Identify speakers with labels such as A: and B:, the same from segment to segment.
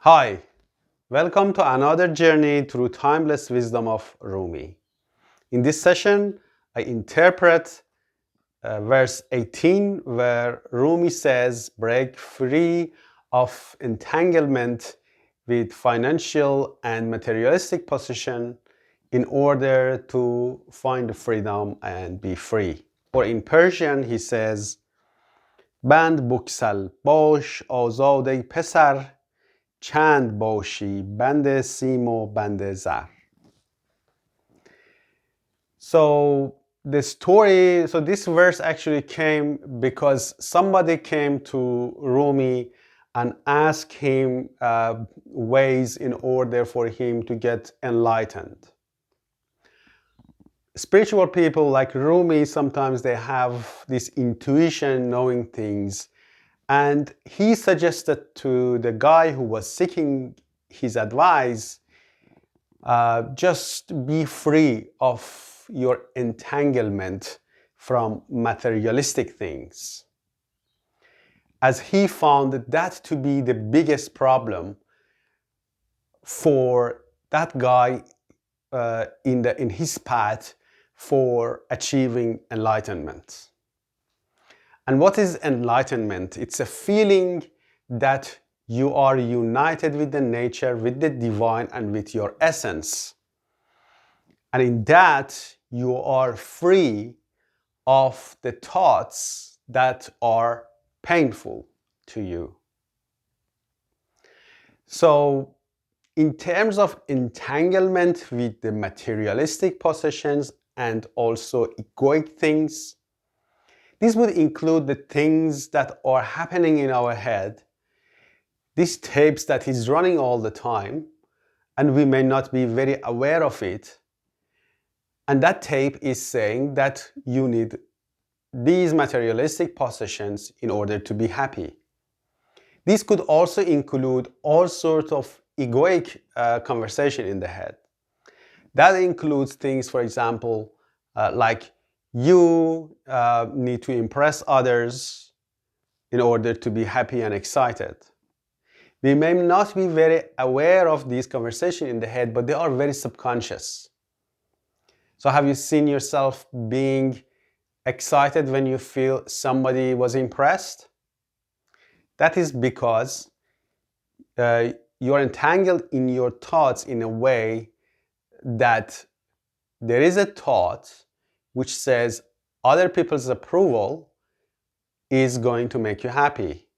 A: Hi, welcome to another journey through timeless wisdom of Rumi. In this session, I interpret verse 18 where Rumi says, break free of entanglement with financial and materialistic possession in order to find freedom and be free. Or in Persian, he says, بند بگسل باش آزاد ای پسر چند باشی بند سیم و بند زر. So this verse actually came because somebody came to Rumi and asked him ways in order for him to get enlightened. Spiritual people like Rumi, sometimes they have this intuition, knowing things. And he suggested to the guy who was seeking his advice, just be free of your entanglement from materialistic things. As he found that to be the biggest problem for that guy in his path for achieving enlightenment. And what is enlightenment? It's a feeling that you are united with the nature, with the divine, and with your essence. And in that, you are free of the thoughts that are painful to you. So, in terms of entanglement with the materialistic possessions and also egoic things, this would include the things that are happening in our head, these tapes that is running all the time, and we may not be very aware of it. And that tape is saying that you need these materialistic possessions in order to be happy. This could also include all sorts of egoic conversation in the head. That includes things, for example, like you need to impress others in order to be happy and excited. We may not be very aware of these conversations in the head, but they are very subconscious. So have you seen yourself being excited when you feel somebody was impressed? That is because you're entangled in your thoughts in a way that there is a thought which says other people's approval is going to make you happy.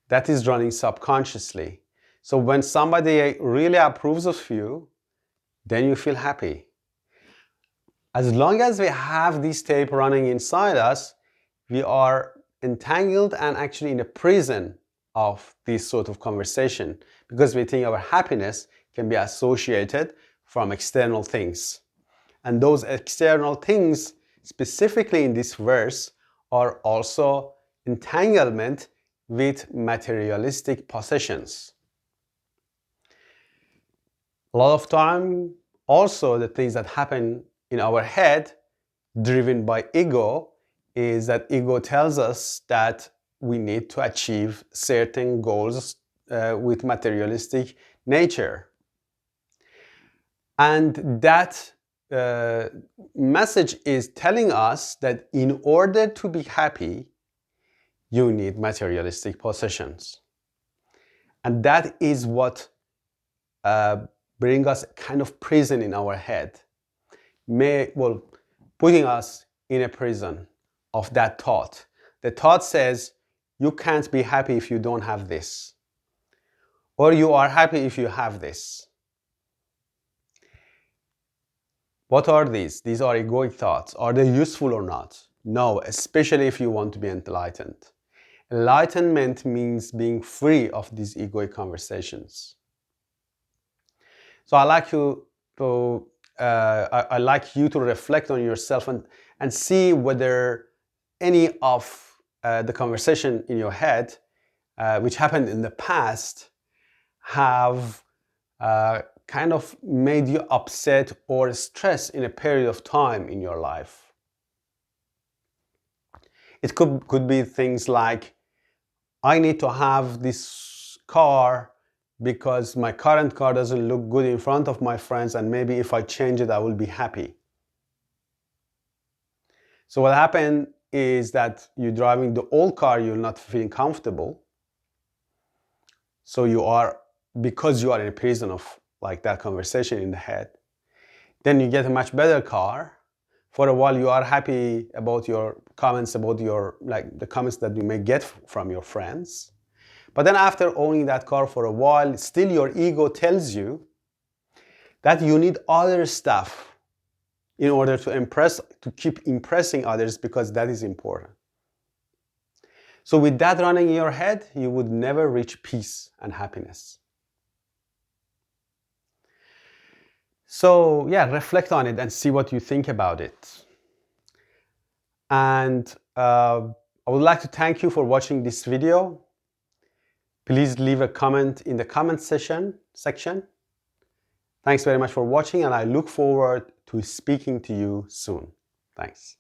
A: That is running subconsciously. So when somebody really approves of you, then you feel happy. As long as we have this tape running inside us, we are entangled and actually in a prison of this sort of conversation because we think our happiness can be associated from external things. And those external things, specifically in this verse, are also entanglement with materialistic possessions. A lot of time, also the things that happen in our head, driven by ego, is that ego tells us that we need to achieve certain goals with materialistic nature. And that message is telling us that in order to be happy, you need materialistic possessions. And that is what brings us kind of prison in our head. Putting us in a prison of that thought. The thought says, you can't be happy if you don't have this. Or you are happy if you have this. What are these? These are egoic thoughts. Are they useful or not? No, especially if you want to be enlightened. Enlightenment means being free of these egoic conversations. So I like you to reflect on yourself and see whether any of the conversation in your head, which happened in the past, have kind of made you upset or stressed in a period of time in your life. It could be things like, I need to have this car because my current car doesn't look good in front of my friends, and maybe if I change it, I will be happy. So what happened is that you're driving the old car, you're not feeling comfortable. So you are, because you are in a prison of like that conversation in the head, then you get a much better car. For a while, you are happy about your comments, about your, like the comments that you may get from your friends. But then after owning that car for a while, still your ego tells you that you need other stuff in order to keep impressing others, because that is important. So with that running in your head, you would never reach peace and happiness. So yeah, reflect on it and see what you think about it. And I would like to thank you for watching this video. Please leave a comment in the comment section. Thanks very much for watching, and I look forward to speaking to you soon. Thanks.